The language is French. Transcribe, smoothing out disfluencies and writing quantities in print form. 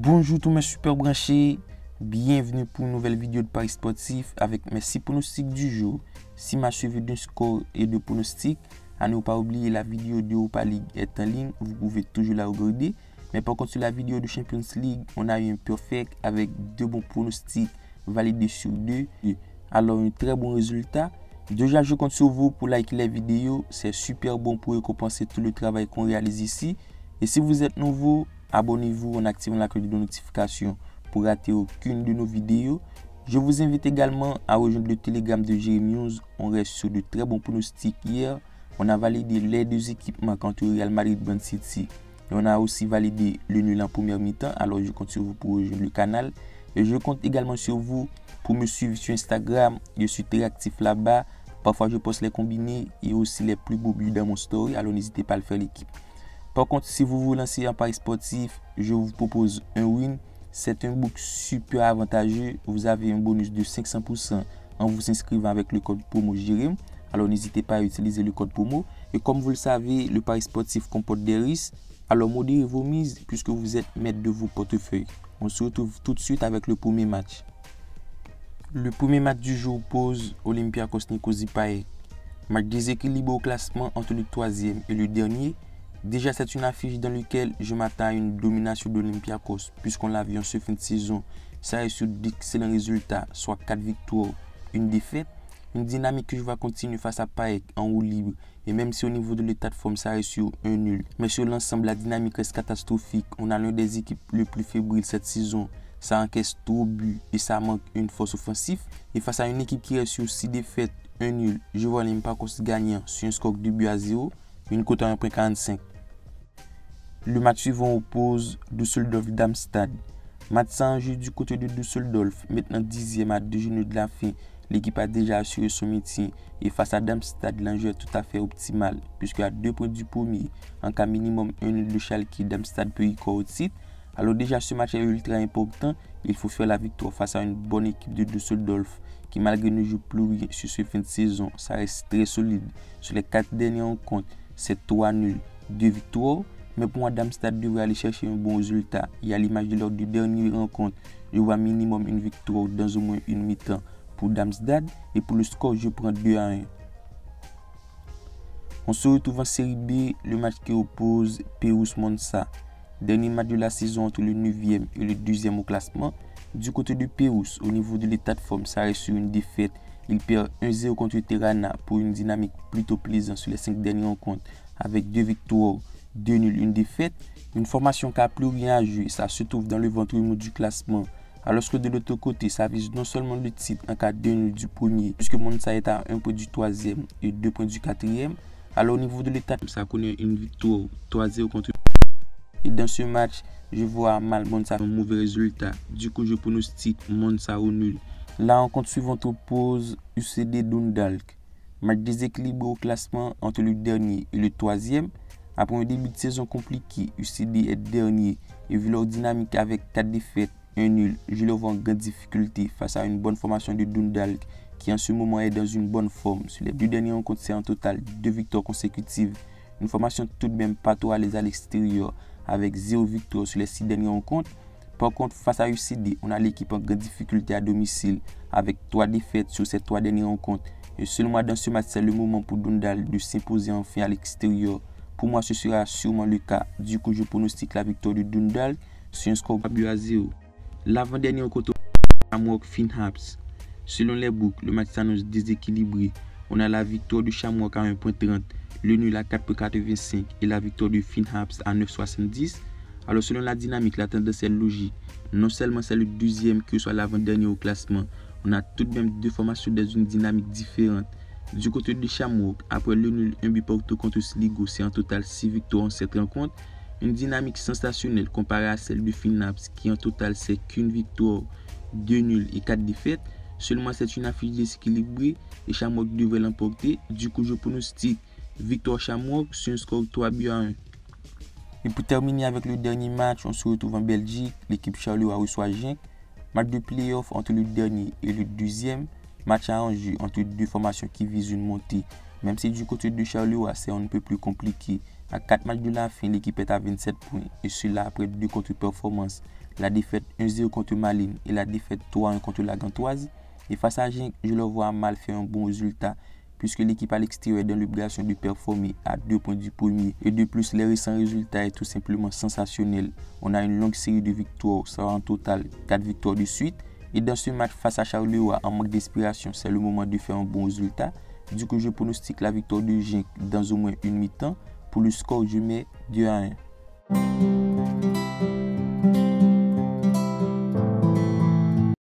Bonjour tous mes super branchés, bienvenue pour une nouvelle vidéo de Paris Sportif avec mes 6 pronostics du jour. Si ma suivi d'un score et de pronostics, à ne pas oublier la vidéo de Europa League est en ligne, vous pouvez toujours la regarder. Mais par contre sur la vidéo de Champions League, on a eu un perfect avec 2 bons pronostics validés sur 2. Alors un très bon résultat. Déjà je compte sur vous pour liker les vidéos, c'est super bon pour récompenser tout le travail qu'on réalise ici. Et si vous êtes nouveau, abonnez-vous en activant la cloche de notification pour rater aucune de nos vidéos. Je vous invite également à rejoindre le Telegram de Jérémy News. On reste sur de très bons pronostics hier. On a validé les 2 équipes manquantes au Real Madrid-Man City. Et on a aussi validé le nul en première mi-temps. Alors je compte sur vous pour rejoindre le canal. Et je compte également sur vous pour me suivre sur Instagram. Je suis très actif là-bas. Parfois je poste les combinés et aussi les plus beaux buts dans mon story. Alors n'hésitez pas à le faire l'équipe. Par contre, si vous vous lancez en Paris Sportif, je vous propose un win. C'est un book super avantageux. Vous avez un bonus de 500% en vous inscrivant avec le code promo JEREM. Alors n'hésitez pas à utiliser le code promo. Et comme vous le savez, le Paris Sportif comporte des risques. Alors modérez vos mises puisque vous êtes maître de vos portefeuilles. On se retrouve tout de suite avec le premier match. Le premier match du jour oppose Olympiakos Nicosie Paris. Match déséquilibré au classement entre le 3e et le dernier. Déjà, c'est une affiche dans laquelle je m'attends à une domination d'Olympiakos, puisqu'on l'a vu en ce fin de saison. Ça reste sur d'excellents résultats, soit 4 victoires, une défaite. Une dynamique que je vais continuer face à Paek en roue libre. Et même si au niveau de l'état de forme, ça reste sur un nul. Mais sur l'ensemble, la dynamique reste catastrophique. On a l'une des équipes les plus fébriles cette saison. Ça encaisse trop de buts et ça manque une force offensive. Et face à une équipe qui reste sur 6 défaites, un nul, je vois Olympiakos gagnant sur un score de 2-0, une cote à 1,45. Le match suivant oppose Düsseldorf-Darmstadt. Match sans enjeu du côté de Düsseldorf, maintenant 10e à 2 journées de la fin. L'équipe a déjà assuré son maintien et face à Darmstadt, l'enjeu est tout à fait optimal puisque à 2 points du premier, en cas minimum un nul de Schalke, Darmstadt peut y courir au titre. Alors déjà ce match est ultra important, il faut faire la victoire face à une bonne équipe de Düsseldorf qui malgré ne joue plus rien sur ce fin de saison, ça reste très solide. Sur les 4 dernières rencontres, c'est 3 nuls, 2 victoires. Mais pour moi, Darmstadt devrait aller chercher un bon résultat. Et à l'image de lors du dernier rencontre, je vois minimum une victoire dans au moins une mi-temps pour Darmstadt. Et pour le score, je prends 2-1. On se retrouve en série B, le match qui oppose Pérouse-Monza. Dernier match de la saison entre le 9e et le 2e au classement. Du côté de Pérouse, au niveau de l'état de forme, ça reste sur une défaite. Il perd 1-0 contre Tirana pour une dynamique plutôt plaisante sur les 5 dernières rencontres avec 2 victoires. 2 nuls, une défaite, une formation qui n'a plus rien à jouer, ça se trouve dans le ventre mou du classement. Alors que de l'autre côté, ça vise non seulement le titre en cas de 2 nuls du premier, puisque Monza est à 1 point du 3e et 2 points du 4e. Alors au niveau de l'état, ça connaît une victoire 3-0 contre. Et dans ce match, je vois mal Monza un mauvais résultat. Du coup, je pronostique Monza au nul. La rencontre suivante oppose UCD Dundalk. Match déséquilibré au classement entre le dernier et le 3e. Après un début de saison compliqué, UCD est dernier et vu leur dynamique avec 4 défaites, 1 nul, je le vois en grande difficulté face à une bonne formation de Dundalk qui en ce moment est dans une bonne forme. Sur les 2 dernières rencontres, c'est en total 2 victoires consécutives. Une formation tout de même pas trop à l'aise à l'extérieur avec 0 victoire sur les 6 dernières rencontres. Par contre, face à UCD, on a l'équipe en grande difficulté à domicile avec 3 défaites sur ces 3 dernières rencontres. Et seulement dans ce match, c'est le moment pour Dundalk de s'imposer enfin à l'extérieur. Pour moi, ce sera sûrement le cas. Du coup, je pronostique la victoire de Dundalk sur un score 2-0. L'avant-dernier rencontre Shamrock Finhaps. Selon les books, le match s'annonce déséquilibré. On a la victoire de Shamrock à 1,30, le nul à 4,85 et la victoire de Finhaps à 9,70. Alors selon la dynamique, la tendance est logique. Non seulement c'est le 2e que soit l'avant-dernier au classement, on a tout de même 2 formations dans une dynamique différente. Du côté de Shamrock, après le nul 1 but partout contre Sligo, c'est en total 6 victoires en cette rencontre. Une dynamique sensationnelle comparée à celle de Finhaps qui en total c'est qu'une victoire, 2 nuls et 4 défaites. Seulement c'est une affiche déséquilibrée et Shamrock devrait l'emporter. Du coup je pronostique victoire Shamrock sur un score 3-1. Et pour terminer avec le dernier match, on se retrouve en Belgique. L'équipe Charleroi reçoit Genk. Match de play-off entre le dernier et le 2e. Match à enjeu entre 2 formations qui visent une montée Même si du côté de Charleroi, c'est un peu plus compliqué. À 4 matchs de la fin, l'équipe est à 27 points. Et cela après 2 contre-performances. La défaite 1-0 contre Malines et la défaite 3-1 contre la Gantoise. Et face à Genk, je le vois mal faire un bon résultat, puisque l'équipe à l'extérieur est dans l'obligation de performer à 2 points du premier. Et de plus, les récents résultats est tout simplement sensationnel. On a une longue série de victoires, ça en total 4 victoires de suite. Et dans ce match face à Charleroi, en manque d'inspiration, c'est le moment de faire un bon résultat. Du coup, je pronostique la victoire de Genk dans au moins une mi-temps. Pour le score, je mets 2-1.